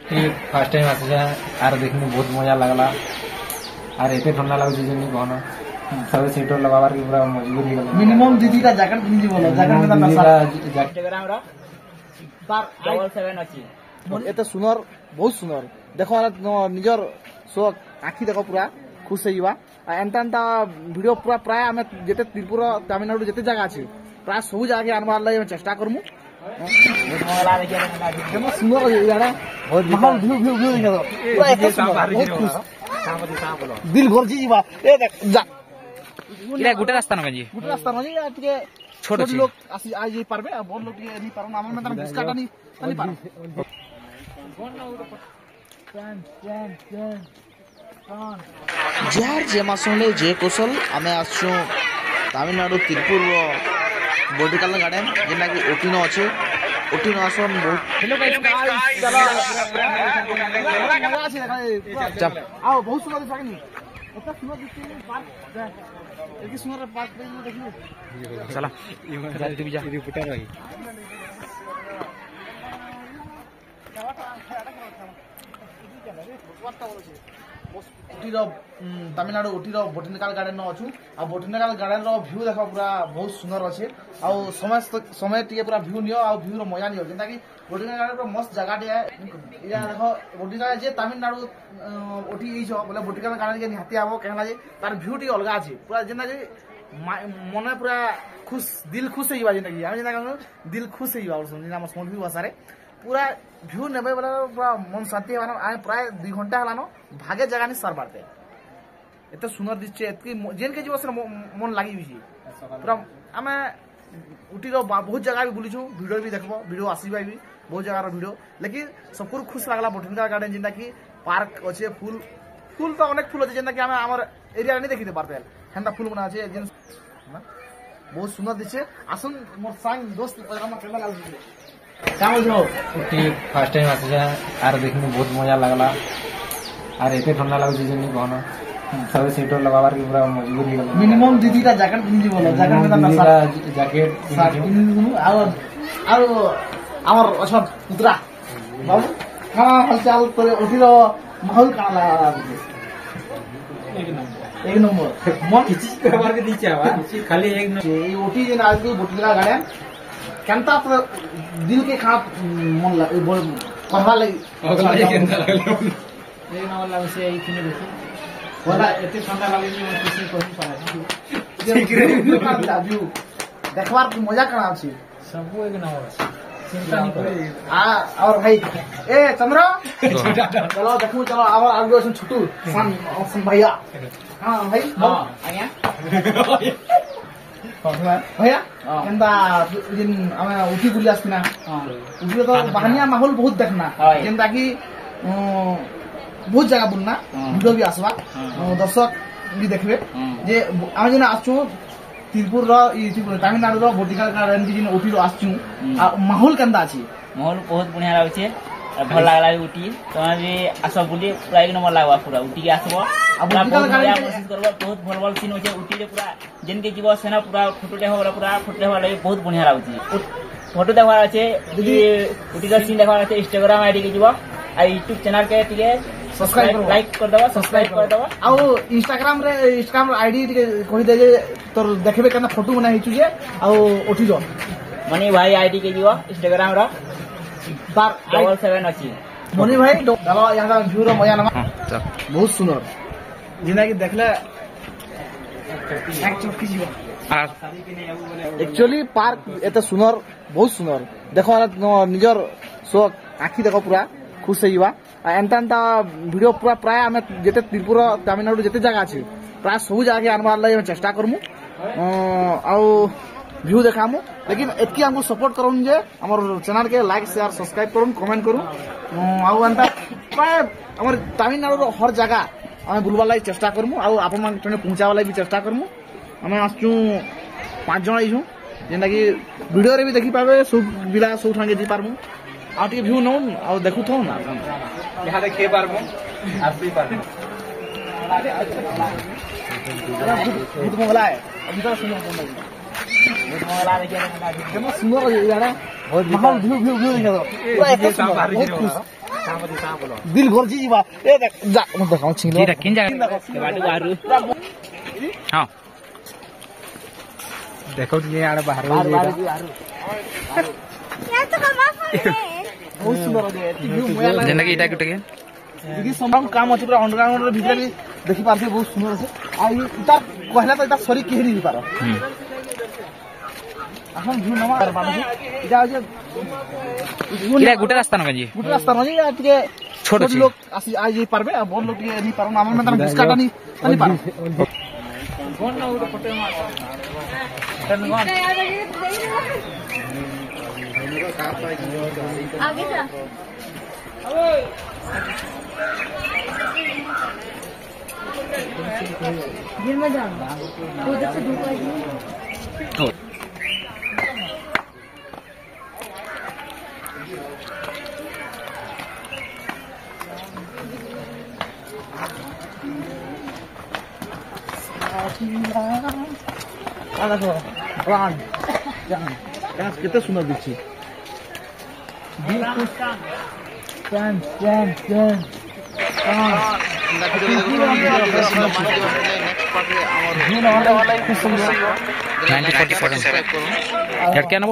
Fast time आसे are देखने बहुत मजा लगला आर एते ठंडा लागुଛି जे नि कहना सब स्वेटर लगावार के पूरा मजबूरी गला मिनिमम दीदी का जैकेट पिंजी बोलो जैकेट में ना इंस्टाग्राम रा बार 7 अछि एते सुनर बहुत सुनर देखो निजर सो आखी देखो पूरा खुश होइबा एंता एंता वीडियो पूरा प्राय हमें जेते त्रिपुरा तमिलनाडु जेते जगह अछि प्राय सब जगह आनबार लागि चेष्टा करमु मोला देखिए देखो सुनर यारा बहुत माहौल व्यू व्यू व्यू देखो पूरा एते सुनर बहुत खुश दिल भर जीवा ए देख जा इरा गुटे रास्ता न गजी गुटे रास्ता न जी टिके छोट लोग आसी आ जे पारबे आ बहुत लोग टिके नहीं पारन हमन में डिस्काटा नहीं पारन जार जेमासोले जे कौशल आमे आछू तमिलनाडु तिरुपुर बोटिकल गार्डन जेना कि ओटिनो अछि ओटिनो आसन बहुत हेलो गाइस चलो मजा अछि देखा आओ बहुत सुंदर दिखा नहीं एतना सुंदर दिखते पार्क एक सुंदर पार्क पे देखिए चला जल्दी भी जा रिपोर्टर रही उटीरो तमिलनाडु उटीरो बोटानिकल गार्डन अच्छु आ बोटानिकल गार्डन रो व्यू देखो पूरा बहुत सुंदर अच्छे आ समय टिके पूरा व्यू नियो आ व्यू रो मजा नियो जेंता कि बोटानिकल गार्डन रो मस्त जगह टे या देखो बोटानिकल जे तमिलनाडु ओटी ई जो बोले बोटानिकल गार्डन के निहाती आबो कहला जे तार व्यू टी अलगा अछि पूरा जेंता कि मन पूरा खुश दिल खुश होइबा जेंता कि हम जेंता दिल खुश होइबा और समझिना हम समझ भाषा रे पूरा व्यू नेबे वाला पूरा मन शांति हेबानो आए प्राय 2 घंटा हलानो भागे जगह नहीं सर बारते एते सुंदर दिसचे एतकी जेन के जीवस मन लागि बिछि पूरा हमें उटी रो बहुत जगह भी बुलिछु वीडियो भी देखबो वीडियो आसीबा भी बहुत जगह रो वीडियो लेकिन सबको खुश लागला बोटानिकल गार्डन जेंता कि पार्क अच्छे फूल फूल तो अनेक फूल अच्छे जेंता कि हमें हमर एरिया नहीं देखिते पारते हेंता फूल बना अच्छे जेन बहुत सुंदर दिसचे आसन मोर संग दोस्त हम केना लागु फास्ट टाइम आसे आर देखने बहुत मजा लगला आर एते ठंडा लागुଛି जे नि कहना सब स्वेटर लगावार के पूरा मजबूरी गला मिनिमम दीदी का जैकेट पिंजी बोलो जैकेट में ना जैकेट पिंजी और हमर अच्छा पुत्रा बाबू हां हालचाल तोरे ओटीरो माहौल का लगा एक नंबर मन किछि करवार के दीचा खाली एक ये ओटी जे आज की बोटिला गार्डन केनता तो दिल के खा मन लगे बोल पढ़वा लगी केनता लागल ए न वाला से ई किने देखि बोला एते ठंडा लागे जे किसी कोही पाए ठीक रे व्यू देखवार की मजा करा छी सब एक नंबर चिंता नहीं करे आ और भाई ए चंद्र चलो देखू चलो आगे सुन छोटू सन भैया हां भाई हां आया भैया केनता दिन हमें उठी बुली आसना उठी तो बहानिया माहौल बहुत देखना केनता कि बहुत जगह बुलना वीडियो भी आसवा दर्शक भी देखबे जे हम जेना आछू तिरुपुर रो ई तमिलनाडु रो बोटिकल गार्डन की जेना उठी रो आछू माहौल केनता अछि माहौल बहुत बढ़िया लागै छै भल लागला उठी तमे भी आसो बुली पूरा एक नंबर लागवा पूरा उठी के आसबो पूरा कोशिश करबो बहुत भल भल सीन होचे उठी रे पूरा जेन के जीव सेना पूरा फोटो देखो पूरा फोटो देखो लागि बहुत बढ़िया लागुची फोटो देखवा আছে उठी का सीन देखवा আছে इंस्टाग्राम आईडी के जीव आ यूट्यूब चैनल के टिके सब्सक्राइब लाइक कर दबा सब्सक्राइब कर दबा आ इंस्टाग्राम आईडी टिके कहि दे जे तोर देखबे केना फोटो बना हिचु जे आ उठी जो मनी भाई आईडी के जीव इंस्टाग्राम रा बार 7 अछि मनी भाई चलो यहां व्यू रो मजा नमा बहुत सुंदर जेना कि देखले एक्चुअली पार्क एते सुंदर बहुत सुंदर देखो निजर सो आखी देखो पूरा खुश होइबा एंता एंता वीडियो पूरा प्राय हमें जेते त्रिपुरा तमिलनाडु जेते जगह अछि प्राय सब जगह आनबार लागि चेष्टा करमु आ व्यू देखामु लेकिन एतकी हमको सपोर्ट करूँ जे हमर चैनल के लाइक शेयर सब्सक्राइब करूँ कमेंट करूँ आउ एंता प्राय हमर तमिलनाडु हर जगह हमें बुलवा लागि चेष्टा करमु आ आपन मान टने पहुंचावा लागि भी चेष्टा करमु हमें आछू 5 जण आइछु जेना कि वीडियो रे भी देखि पाबे सब बिला सब ठांगे जी पारमु आ टी व्यू नोन आ देखु थौ ना यहां देखे पारमु आसी पारमु बहुत मंगला है अभी तो सुनो बहुत मंगला रे के सुंदर यारा बहुत माहौल व्यू व्यू व्यू देखो पूरा एक बहुत खुश दिल भर जीवा ए देख जा मत देखाओ छिलो ଏଇଟା କେନ୍ ଜାଗା ବାଟୁ ବାହାରୁ ହଁ देखो ये आड़े बाहर हो बहुत सुंदर है व्यू मोया लागे ଯେନ୍ତା କି ଏଇଟା ଗୋଟେ देखि संभव काम अछि पूरा अंडरग्राउंड रे भीतर भी देखि पारसे बहुत सुंदर আছে आ इता कहला तो इता सरी केहरी नहीं पारो এখন ভিউ নমা আর বানছি এটা হচ্ছে ଏଇଟା ଗୋଟେ ରାସ୍ତା ନକା জি ଗୋଟେ ରାସ୍ତା নজি ଟିକେ ছোট ଅଛି। লোক আসি আই যাই পারবে আর বড় লোক ଟିକେ নি পারো না আমরা মানে বিস্কাটা নি নি পারো आगे जा गिर में जाऊंगा उधर से धूप आएगी आ देखो प्लान जान यार कितना सुंदर दिखी प्लान प्लान प्लान ନାଇଣ୍ଟି 47 ଏଇଟା କେନ୍ ହବ